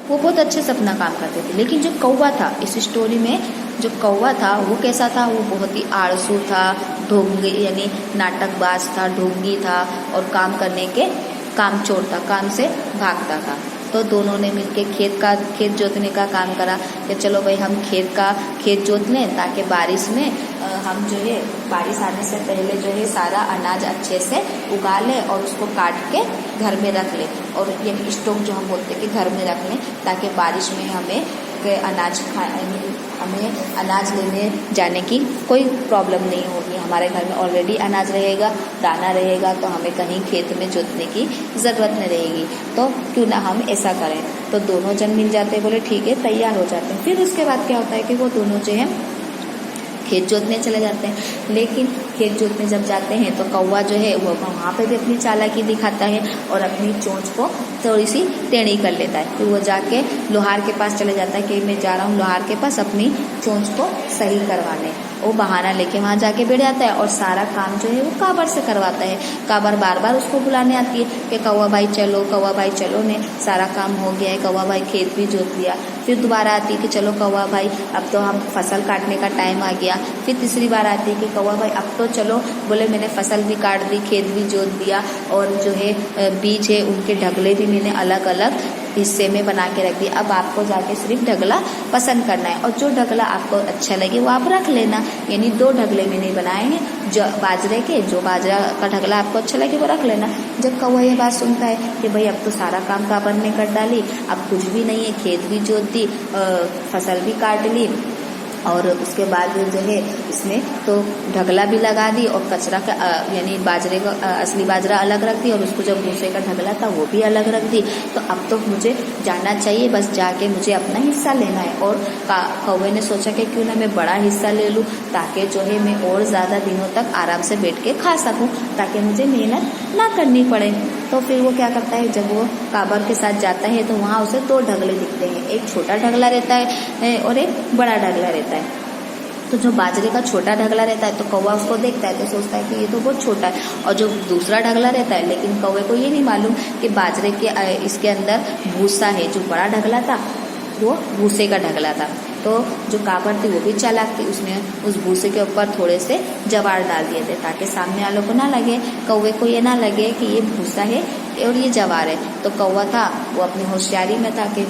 वो बहुत अच्छे से अपना काम करते थे। लेकिन जो कौवा था इस स्टोरी में, जो कौवा था वो कैसा था, वो बहुत ही आलसू था, ढोंगी यानी नाटकबाज था, ढोंगी था और काम करने के काम चोर था, काम से भागता था। तो दोनों ने मिलके खेत जोतने का काम करा कि चलो भाई हम खेत जोत लें ताकि बारिश में हम जो है बारिश आने से पहले जो है सारा अनाज अच्छे से उगा लें और उसको काट के घर में रख लें, और ये स्टॉक जो हम बोलते हैं कि घर में रख लें ताकि बारिश में हमें अनाज लेने जाने की कोई प्रॉब्लम नहीं होगी। हमारे घर में ऑलरेडी अनाज रहेगा, दाना रहेगा, तो हमें कहीं खेत में जोतने की ज़रूरत नहीं रहेगी। तो क्यों ना हम ऐसा करें। तो दोनों जन मिल जाते हैं, बोले ठीक है, तैयार हो जाते हैं। फिर उसके बाद क्या होता है कि वो दोनों जो है खेत जोतने चले जाते हैं। लेकिन खेत जोतने जब जाते हैं तो कौवा जो है वो वहाँ पे भी अपनी चालाकी दिखाता है और अपनी चोंच को थोड़ी सी टेढ़ी कर लेता है। फिर वो जाके लोहार के पास चले जाता है कि मैं जा रहा हूँ लोहार के पास अपनी चोंच को सही करवाने। वो बहाना लेके वहाँ जाके बैठ जाता है और सारा काम जो है वो काबर से करवाता है। काबर बार बार उसको बुलाने आती है कि कौवा भाई चलो, कौवा भाई चलो, ने सारा काम हो गया है, कौवा भाई खेत भी जोत लिया। फिर दोबारा आती है कि चलो कौवा भाई अब तो हम फसल काटने का टाइम आ गया। फिर तीसरी बार आती है कि कौवा भाई अब तो चलो, बोले मैंने फसल भी काट दी, खेत भी जोत दिया और जो है बीज है उनके ढगले भी मैंने अलग अलग हिस्से में बना के रख दिया। अब आपको जाके सिर्फ ढगला पसंद करना है और जो ढगला आपको अच्छा लगे वो आप रख लेना। यानी 2 ढगले मैंने बनाए हैं जो बाजरे के, जो बाजरा का ढगला आपको अच्छा लगे वो रख लेना। जब कौवा ये बात सुनता है कि भाई अब तो सारा काम काबर ने कर डाली, अब कुछ भी नहीं है, खेत भी जोत दी, फसल भी काट ली और उसके बाद जो है इसमें तो ढगला भी लगा दी और कचरा का यानी बाजरे का असली बाजरा अलग रख दी और उसको जो भूसे का ढगला था वो भी अलग रख दी। तो अब तो मुझे जाना चाहिए, बस जाके मुझे अपना हिस्सा लेना है। और कौवे ने सोचा कि क्यों ना मैं बड़ा हिस्सा ले लूँ ताकि जो है मैं और ज़्यादा दिनों तक आराम से बैठ के खा सकूँ, ताकि मुझे मेहनत ना करनी पड़े। तो फिर वो क्या करता है, जब वो काबर के साथ जाता है तो वहाँ उसे 2 ढगले दिखते हैं, एक छोटा ढगला रहता है और एक बड़ा ढगला रहता है। तो जो बाजरे का छोटा ढगला रहता है तो कौवा उसको देखता है तो सोचता है कि ये तो बहुत छोटा है, और जो दूसरा ढगला रहता है, लेकिन कौवे को ये नहीं मालूम कि बाजरे के इसके अंदर भूसा है। जो बड़ा ढगला था वो भूसे का ढगला था। तो जो काबर थी वो भी चालाक थी, उसने उस भूसे के ऊपर थोड़े से जवार डाल दिए थे ताकि सामने वालों को ना लगे, कौवे को ये ना लगे कि ये भूसा है और ये जवार है। तो कौवा था वो अपनी होशियारी में था कि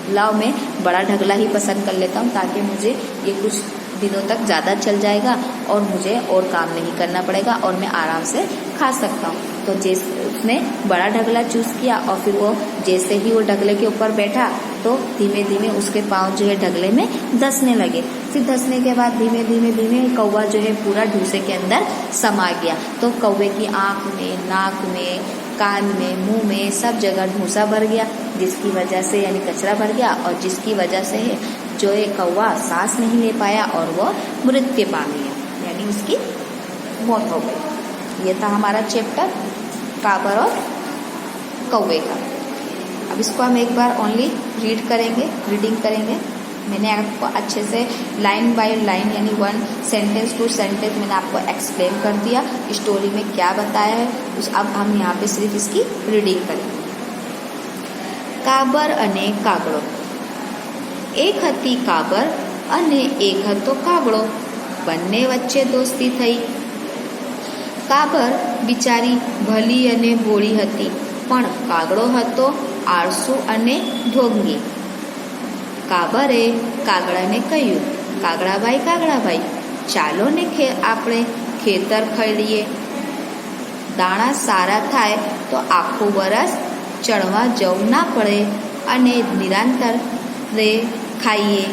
लाओ मैं बड़ा ढगला ही पसंद कर लेता हूँ ताकि मुझे ये कुछ दिनों तक ज़्यादा चल जाएगा और मुझे और काम नहीं करना पड़ेगा और मैं आराम से खा सकता हूँ। तो जैसे उसने बड़ा ढगला चूज़ किया और फिर वो जैसे ही वो ढगले के ऊपर बैठा तो धीमे धीमे उसके पाँव जो है ढगले में धंसने लगे। फिर धंसने के बाद धीमे धीमे धीमे कौवा जो है पूरा भूसे के अंदर समा गया। तो कौवे की आँख में, नाक में, कान में, मुंह में सब जगह भूसा भर गया, जिसकी वजह से यानी कचरा भर गया और जिसकी वजह से जो है कौवा सांस नहीं ले पाया और वो मृत्यु पा गया, यानी उसकी मौत हो गई। ये था हमारा चैप्टर काबर और कौवे का। अब इसको हम एक बार ओनली रीडिंग करेंगे। मैंने आपको अच्छे से लाइन बाय लाइन यानी 1 सेंटेंस टू सेंटेंस मैंने आपको एक्सप्लेन कर दिया स्टोरी में क्या बताया है। अब हम यहाँ पे सिर्फ इसकी रीडिंग करेंगे। काबर अने कागड़ो। एक हती काबर अने एक हतो कागड़ो, बंने वच्चे दोस्ती थई। काबर बिचारी भली अने भोળી हती पण कागड़ो हतो आळसू अने ढोंगी। काबरे कागड़ाने कह्युं, कागड़ाभाई चालो ने आपणे खेतर खेડીએ, दाणा सारा थाय तो आखो वरस चढ़वा जવું ना पड़े अने निरंतर रे खाइए।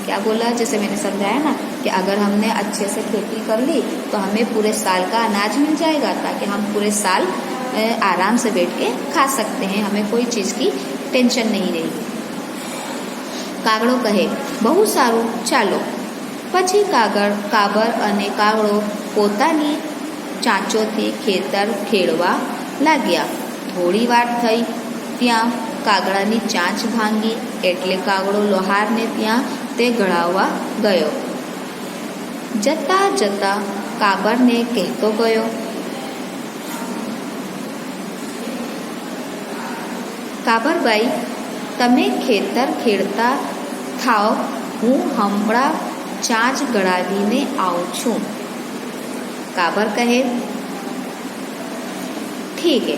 क्या बोला, जैसे मैंने समझाया ना कि अगर हमने अच्छे से खेती कर ली तो हमें पूरे साल का अनाज मिल जाएगा ताकि हम पूरे साल आराम से बैठ के खा सकते हैं, हमें कोई चीज़ की टेंशन नहीं रहेगी। कागड़ो कहे, बहु सारू, चालो। पछी काबर अने कागड़ो पोतानी चांचोथी खेतर खेड़वा लाग्या। थोड़ी वार थई त्यां कागड़ानी चांच भांगी एटले कागड़ो लोहारने त्यां ते गळाववा गयो। जता जता काबरने कहेतो गयो, काबरबाई તમે ખેતર ખેડતા થાઓ, હું હમણાં ચાંચ ગળાવીને આવું છું। કાબર કહે ઠીક હે।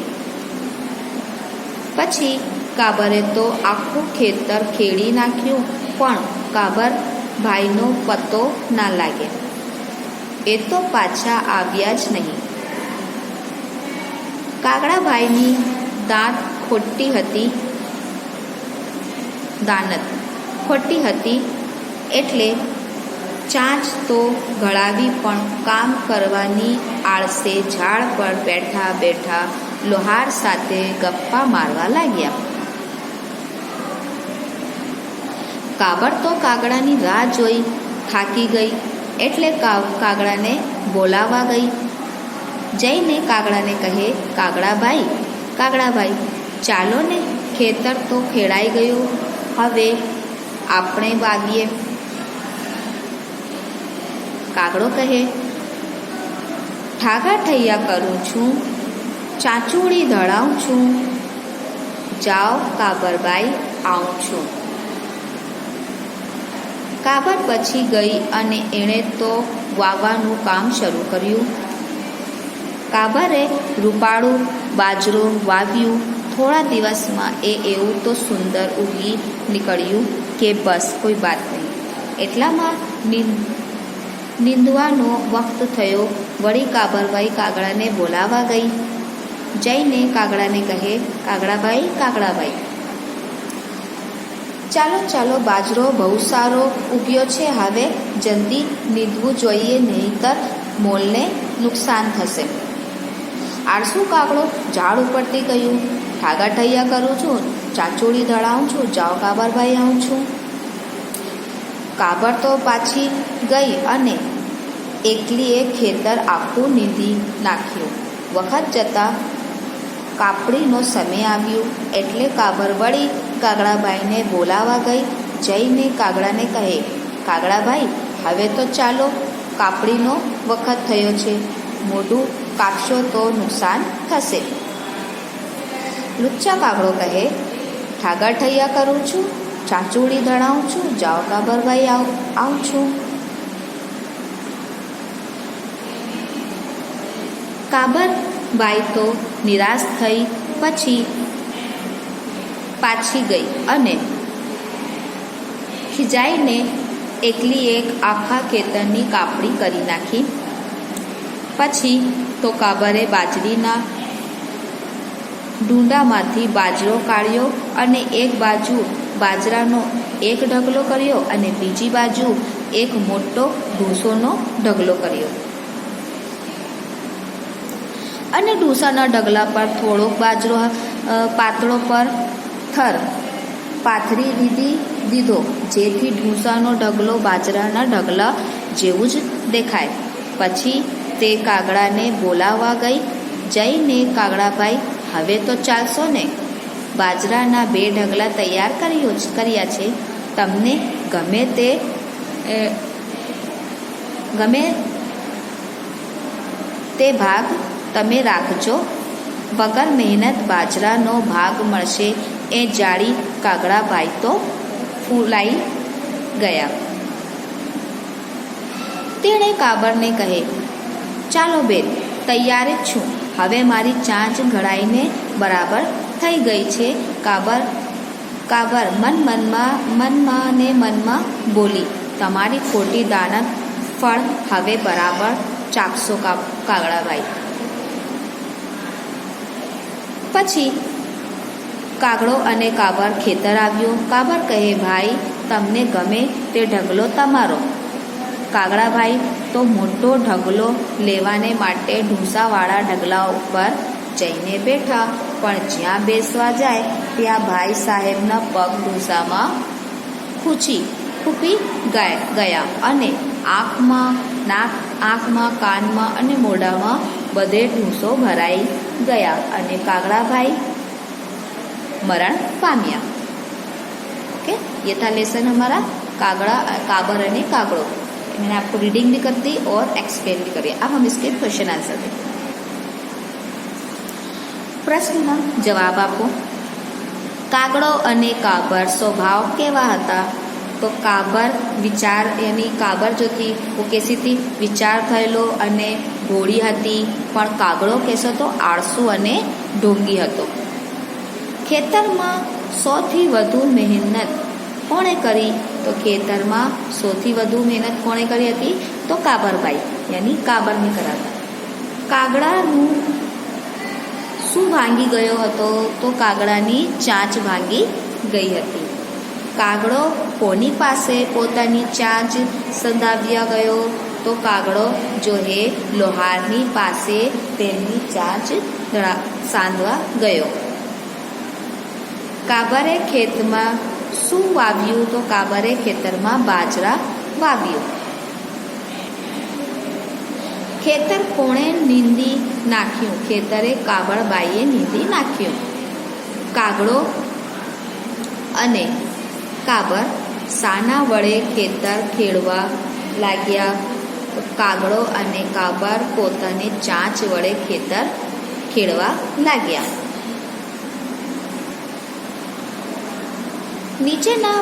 પછી કાબરે તો આખું ખેતર ખેડી નાખ્યું, પણ કાબર ભાઈનો પત્તો ના લાગે। એ તો પાછા આવ્યા જ નહીં। કાગડાભાઈની દાંત ખોટી હતી એટલે ચાંચ તો ગળાવી, પણ કામ કરવાની આળસે ઝાડ પર બેઠા બેઠા લોહાર સાથે ગપ્પા મારવા લાગ્યા। કાબર તો કાગડાની રાહ જોઈ થાકી ગઈ એટલે કાગડાને બોલાવા ગઈ। જઈને કાગડાને કહે, કાગડાભાઈ ચાલો ને, ખેતર તો ખેડાઈ ગયું, હવે આપણે વાવીએ। કાગડો કહે, ઠાગા ઠૈયા કરું છું, ચાંચુડી ધડાવું છું, જાઓ કાબરબાઈ આવું છું। કાબર પછી ગઈ અને એણે તો વાવવાનું કામ શરૂ કર્યું। કાબરે રૂપાળું બાજરો વાવ્યું। થોડા દિવસમાં એ એવું તો સુંદર ઉગી નીકળ્યું કે બસ કોઈ વાત નહીં। એટલામાં નીંદવાનો વખત થયો। વળી કાબરબાઈ કાગડાને બોલાવા ગઈ। જઈને કાગડાને કહે, કાગડાભાઈ ચાલો બાજરો બહુ સારો ઉગ્યો છે, હવે જલ્દી નીંદવું જોઈએ, નહીંતર મોલને નુકસાન થશે। આળસુ કાગડો ઝાડ ઉપરથી કહ્યું, ઠાગા ઠૈયા કરું છું, ચાંચુડી ધડાવું છું, જાઓ કાબરભાઈ આવું છું। કાબર તો પાછી ગઈ અને એકલીએ ખેતર આખું નીંદી નાખ્યું। વખત જતાં કાપડીનો સમય આવ્યો એટલે કાબર વળી કાગડાભાઈને બોલાવા ગઈ। જઈને કાગડાને કહે, કાગડાભાઈ હવે તો ચાલો, કાપડીનો વખત થયો છે, મોઢું કાપશો તો નુકસાન થશે। લુચ્ચા કાગડો કહે, ઠાગા ઠૈયા કરું છું, ચાંચુડી ધડાવું છું, જાઓ કાબરભાઈ આવું છું। કાબરબાઈ તો નિરાશ થઈ પછી પાછી ગઈ અને ખીજાઈને એકલી એક આખા ખેતરની કાપડી કરી નાખી। પછી તો કાબરે બાજરીના ડૂંડામાંથી બાજરો કાઢ્યો અને એક બાજુ બાજરાનો એક ઢગલો કર્યો અને બીજી બાજુ એક મોટો ઢૂંસોનો ઢગલો કર્યો અને ઢૂંસાના ઢગલા પર થોડોક બાજરો પાતળો પર થર પાથરી દીધો, જેથી ઢૂંસાનો ઢગલો બાજરાના ઢગલા જેવું જ દેખાય। પછી તે કાગડાને બોલાવવા ગઈ। જઈને કાગડાભાઈ હવે તો ચાલશો ને, બાજરાના 2 ઢગલા તૈયાર કર્યા છે, તમને ગમે તે ભાગ તમે રાખજો, વગર મહેનત બાજરાનો ભાગ મળશે। એ જાણી કાગડાભાઈ તો ફૂલાઈ ગયા। તેણે કાબરને કહે, ચાલો બેન, તૈયાર જ છું, હવે મારી ચાંચ ઘડાઈને બરાબર થઈ ગઈ છે। કાબર મનમાં બોલી, તમારી ખોટી દાનત ફળ હવે બરાબર ચાખશો કાગડાભાઈ। પછી કાગડો અને કાબર ખેતર આવ્યો। કાબર કહે, ભાઈ તમને ગમે તે ઢગલો તમારો। કાગડાભાઈ તો મોટો ઢગલો લેવાને માટે ઢૂંસાવાળા ઢગલા ઉપર જઈને બેઠા, પણ જ્યાં બેસવા જાય ત્યાં ભાઈ સાહેબના પગ ઢૂંસામાં ખૂંપી ગયા અને આંખમાં કાનમાં અને મોઢામાં બધે ઢૂંસો ભરાઈ ગયા અને કાગડાભાઈ मरण पाम्या। ओके, ये था लेसन हमारा काबर और कागड़ो। मैंने आपको रीडिंग भी कर दी और एक्सप्लेन भी करी। अब हम इसके क्वेश्चन आंसर देखें। प्रश्न ना जवाब आपको, કાગડો અને કાબર સ્વભાવ કેવા હતા? તો કાબર વિચાર એની કાબર જો थी वो कैसी थी? વિચાર થયેલો અને ભોળી હતી, પણ કાગડો કેસો તો આળસુ અને ઢોંગી હતો. ખેતરમાં સૌથી વધુ મહેનત કોણે કરી? તો ખેતરમાં સૌથી વધુ મહેનત કોણે કરી હતી? તો કાબરબાઈ યાની કાબરને કરાતા. કાગડાનું શું ભાંગી ગયો હતો? તો કાગડાની ચાંચ ભાંગી ગઈ હતી. કાગડો કોની પાસે પોતાની ચાંચ સંધાવ્યા ગયો? તો કાગડો જો હે લોહારની પાસે તેમની ચાંચ સાંધવા ગયો. કાબરે ખેતમાં શું વાવ્યું? તો કાબરે ખેતરમાં બાજરા વાવ્યું. ખેતર કોણે નીંદી નાખ્યું? ખેતરે કાબરબાઈએ નીંદી નાખ્યું. કાગડો અને કાબર શાના વડે ખેતર ખેડવા લાગ્યા? કાગડો અને કાબર પોતાની ચાંચ વડે ખેતર ખેડવા લાગ્યા. નીચેના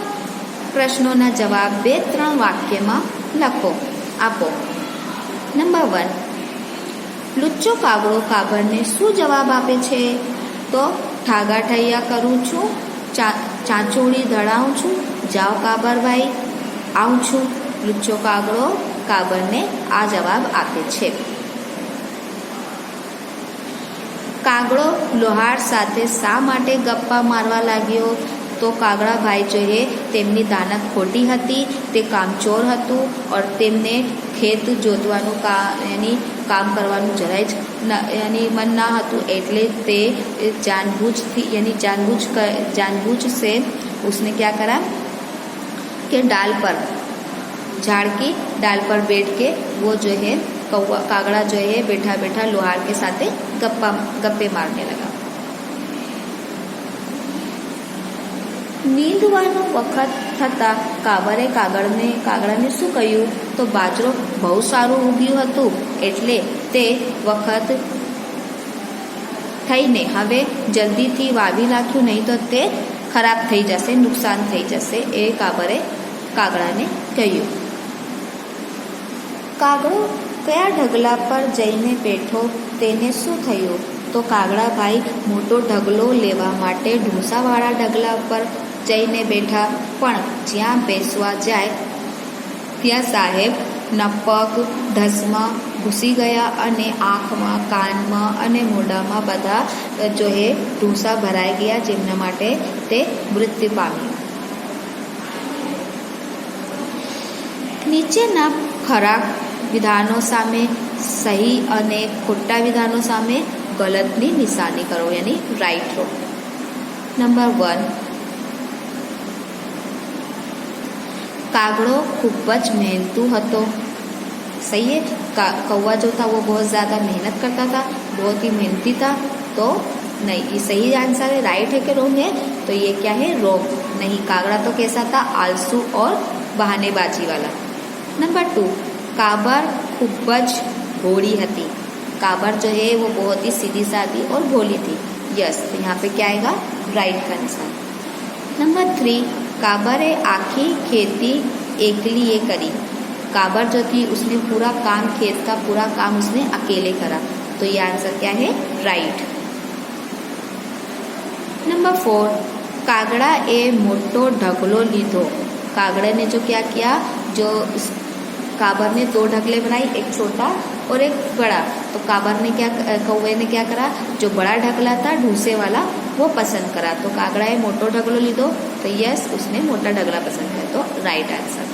પ્રશ્નોના જવાબ 2-3 વાક્યમાં લખો આપો. નંબર 1, લુચ્ચો કાગડો કાબરને શું જવાબ આપે છે? તો ઠાગા ઠૈયા કરું છું, ચાંચોળી ધડાવું છું, જાઓ કાબરભાઈ આવું છું. લુચ્ચો કાગડો કાબરને આ જવાબ આપે છે. કાગડો લોહાર સાથે શા માટે ગપ્પા મારવા લાગ્યો? તો કાગડાભાઈ જોઈએ તેમની દાનત ખોટી હતી, તે કામચોર હતું और તેમને ખેત જોતવાનું કામ કરવાનું જરાય જ મન ના હતું, એટલે તે जानबूझ से उसने क्या करा कि डाल पर झाड़ की डाल पर बैठ के वो जो है कागड़ा जो है बैठा बैठा लोहार के साथ गप्पे मारने लगा. નીંદવાનો વખત થતાં કાબરે કાગડાને શું કહ્યું? તો બાજરો બહુ સારું ઉગ્યું હતું, એટલે તે વખત થઈને હવે જલ્દીથી વાવી નાખ્યું, નહીં તો તે ખરાબ થઈ જશે, નુકસાન થઈ જશે, એ કાબરે કાગડાને કહ્યું. કાગડો કયા ઢગલા પર જઈને બેઠો? તેને શું થયું? તો કાગડાભાઈ મોટો ઢગલો લેવા માટે ઢૂંસાવાળા ઢગલા પર જઈને બેઠા, પણ જ્યાં બેસવા જાય ત્યાં સાહેબ નપક ઢસમાં ઘૂસી ગયા અને આંખમાં, કાનમાં અને મોઢામાં બધા જો એ ઢૂંસા ભરાઈ ગયા, જેમના માટે તે મૃત્યુ પામ્યું. નીચેના ખરા વિધાનો સામે સહી અને ખોટા વિધાનો સામે ગલતની નિશાની કરો, યાની રાઈટ રો. નંબર 1, कागड़ो खूब मेहनतू હતો. सही है. कौवा जो था वो बहुत ज़्यादा मेहनत करता था, बहुत ही मेहनती था. तो नहीं, ये सही आंसर है. राइट है कि रॉन्ग है? तो ये क्या है? रॉन्ग. नहीं, कागड़ा तो कैसा था? आलसू और बहानेबाजी वाला. नंबर 2, काबर खूब भोली हती. काबर जो है वो बहुत ही सीधी सादी और भोली थी. यस, तो यहाँ पे क्या आएगा? राइट का आंसर. नंबर 3, काबरे आखी खेती एकली ये करी. काबर जो थी उसने पूरा काम, खेत का पूरा काम उसने अकेले करा. तो ये आंसर क्या है? राइट. नंबर 4, कागड़ा ए मोटो ढगलो लीधो. कागड़े ने जो क्या किया? जो काबर ने 2 ढगले बनाई, एक छोटा और एक बड़ा. तो काबर ने कौवे ने क्या करा? जो बड़ा ढगला था ढूंसे वाला वो पसंद करा. तो कागड़ा ए मोटो ढगलो लीधो. तो यस, उसने मोटा ढगला पसंद किया. तो राइट आंसर.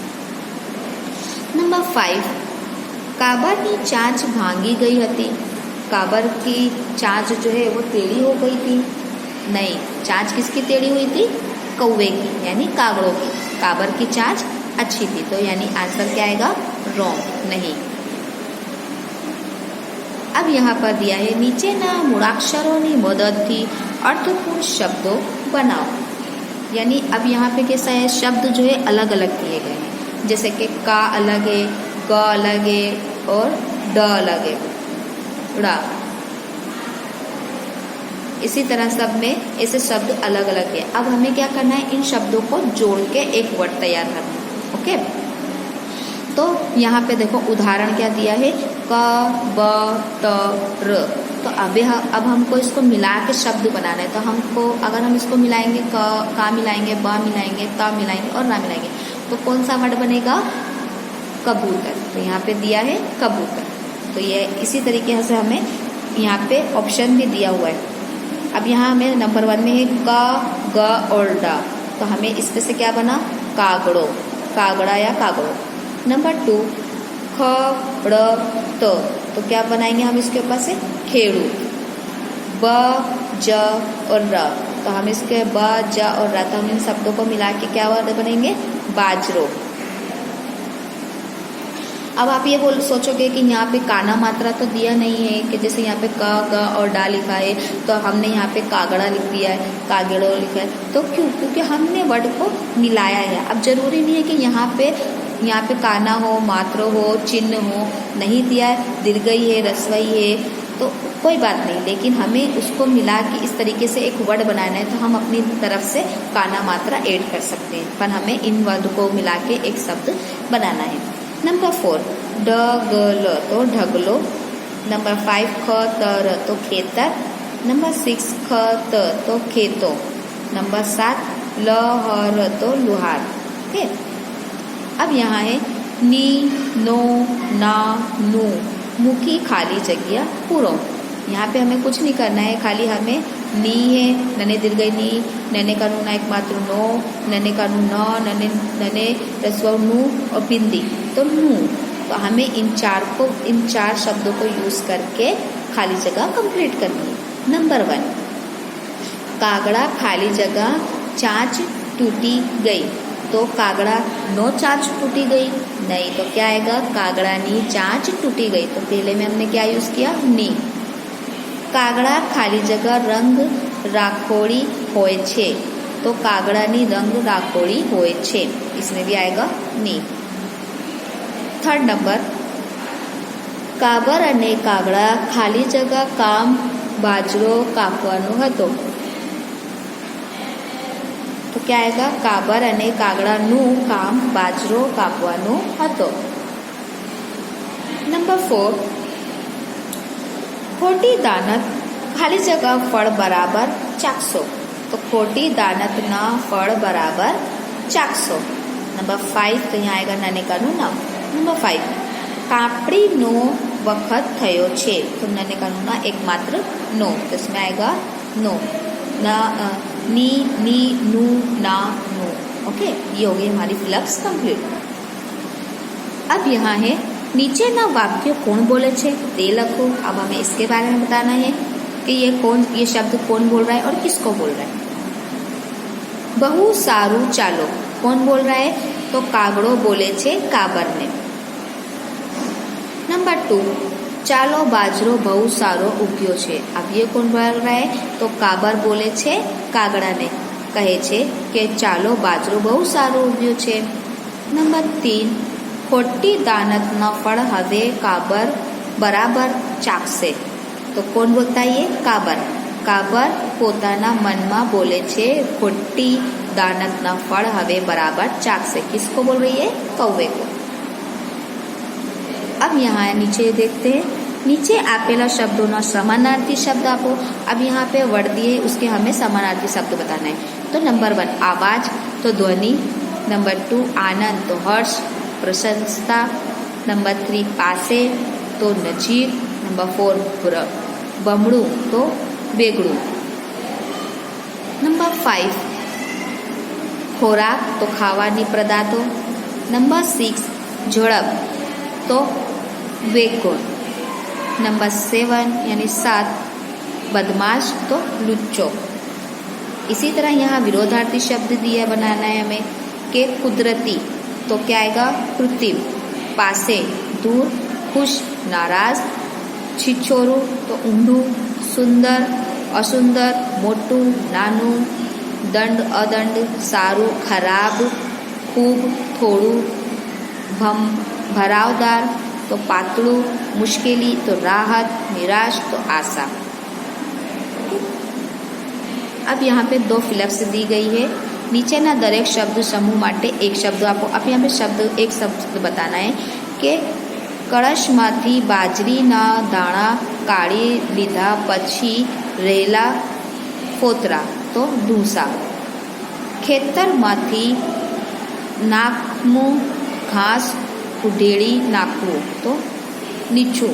नंबर 5, काबर की चांच भांगी गई हती. काबर की चांच जो है वो टेढ़ी हो गई थी. नहीं, चांच किसकी टेढ़ी हुई थी? कौवे की, यानी कागड़ों की. काबर की चांच अच्छी थी. तो यानी आंसर क्या आएगा? रॉन्ग. नहीं. अब यहाँ पर दिया है નીચેના મૂળાક્ષરોની મદદથી અર્થપૂર્ણ શબ્દો बनाओ. यानी अब यहाँ पे कैसा है? शब्द जो है अलग अलग दिए गए हैं, जैसे कि का अलग है, ग अलग है और ड अलग है. ड़ा. इसी तरह सब में ऐसे शब्द अलग अलग है। अब हमें क्या करना है, इन शब्दों को जोड़ के एक वर्ड तैयार करना है। ओके, तो यहाँ पे देखो उदाहरण क्या दिया है, क ब त र। तो अब हमको इसको मिला के शब्द बनाना है। तो हमको अगर हम इसको मिलाएंगे, का मिलाएंगे, ब मिलाएंगे, त मिलाएंगे और रा मिलाएंगे, तो कौन सा वर्ड बनेगा, कबूतर। तो यहाँ पे दिया है कबूतर। तो ये इसी तरीके से हमें यहाँ पे ऑप्शन भी दिया हुआ है। अब यहाँ हमें नंबर 1 में है क, ग और ड। तो हमें इसमें से क्या बना, कागड़ो, कागड़ा या कागड़ो। नंबर 2 ख, ड़, त। तो क्या बनाएंगे हम इसके ऊपर से, खेड़ू। ब, ज और र। तो हम इसके ब, ज और र, तो हम इन शब्दों को मिला के क्या वर्ड बनेंगे, बाजरो। अब आप ये सोचोगे कि यहाँ पे काना मात्रा तो दिया नहीं है, कि जैसे यहाँ पे क, ग और डा लिखा है तो हमने यहाँ पे कागड़ा लिख दिया है, कागड़ो लिखा है। तो क्यों, क्योंकि हमने वर्ड को मिलाया है। अब जरूरी नहीं है कि यहाँ पे काना हो, मात्र हो, चिन्ह हो, नहीं दिया है, दीर्घई है, रस्वई है, तो कोई बात नहीं, लेकिन हमें उसको मिला के इस तरीके से एक वर्ड बनाना है। तो हम अपनी तरफ से काना मात्रा ऐड कर सकते हैं, पर हमें इन वर्ड को मिला के एक शब्द बनाना है। नंबर 4 ड, ग, ल। तो ढगलो। नंबर 5 ख, त, र। तो खेतर। नंबर 6 ख, त। तो खेतो। नंबर 7 ल, ह, र। तो लुहार। ठीक है। अब यहाँ है नी, नो, ना, नू। मुखी खाली जगह पूरो। यहाँ पे हमें कुछ नहीं करना है, खाली हमें नी है, नने दीर्घई नी, नने का नू ना एक मात्र नो, नने का नू न, नने रस्व नू और बिंदी तो नू। तो हमें इन चार शब्दों को यूज करके खाली जगह कंप्लीट करनी है। नंबर 1 कागड़ा खाली जगह चांच टूटी गई। तो कागड़ा नो चांच टूटी गई, नहीं, तो क्या आएगा, कागड़ा नी चांच टूटी गई। तो पहले में हमने क्या यूज किया, नी। कागड़ा खाली जगह रंग राखोड़ी होए छे। तो कागड़ा नी रंग राखोड़ी होए छे, इसमें भी आएगा नी। 3rd नंबर काबर अने कागड़ा खाली जगह काम बाजरो कापवानो हतो। तो क्या आएगा, काबर अने कागड़ाનું काम बाजरो कापવાનો હતો। नंबर 4 खोटी दानत खाली जगह फળ बराबर ચાખશો। तो खोटी दानत ना फળ बराबर ચાખશો। नंबर 5 तो यहाँ आएगा नने का नु नाम। नंबर 5 कापड़ी नो वखत थयो छे। तो नने का नु ना एक मात्र नो, तो इसमें आएगा नो। ना नी, नी, नू, ना, नू। ओके, ये हो गई हमारी फिलअप्स कंप्लीट। अब यहाँ है नीचे ना वाक्य कौन बोले छे ते लखो। अब हमें इसके बारे में बताना है कि ये शब्द कौन बोल रहा है और किसको बोल रहा है। बहु सारू चालो कौन बोल रहा है, तो कागड़ो बोले छे काबर ने। नंबर 2 चालो बाजरो बहु सारो उग्यो छे। अब ये कौन बोल रहा है, तो काबर बोले छे कागड़ा ने, कहे छे कि चालो बाजरो बहु सारो उग्यो छे। नंबर 3 खोटी दानत न फळ हवे काबर बराबर चाखशे। तो कौन बोलता है, ये काबर। काबर पोताना मन में बोले छे खोटी दानत न फळ हवे बराबर चाखशे। किसको बोल रही है, कौवे को। अब यहाँ नीचे देखते हैं, नीचे आपेला शब्दों ना समानार्थी शब्द आपो। अब यहाँ पे वर्ड दिए, उसके हमें समानार्थी शब्द बताना है। तो नंबर 1 आवाज, तो ध्वनि। नंबर 2 आनंद, तो हर्ष, प्रशंसता। नंबर 3 पासे, तो नजीक। नंबर 4 बमड़ू, तो बेगड़ू। नंबर 5 खोराक, तो खावानी पदार्थो। नंबर 6 झड़प, तो वेगुण। नंबर 7 यानी 7 बदमाश, तो लुच्चो। इसी तरह यहाँ विरोधार्थी शब्द दिया बनाना है हमें कि कुदरती, तो क्या आएगा, कृत्रिम। पासे दूर, खुश नाराज। छिछोरू, तो ऊंधू। सुंदर असुंदर, मोटू नानू। दंड अदंड, सारू खराब। खूब थोड़ू। भरावदार, तो पातळू। मुश्केली, तो राहत। निराश, तो आशा। अब यहाँ पे 2 फिलप्स दी गई है। नीचे ना दरेक शब्द समूह माटे एक शब्द आपो। अब यहाँ पे एक शब्द बताना है कि कळशमांथी बाजरीना दाणा काढी लीधा पछी रहेला फोतरा तो ढूंसा। खेतरमांथी नाखવું घास उधेड़ी नाखવું तो नीचू।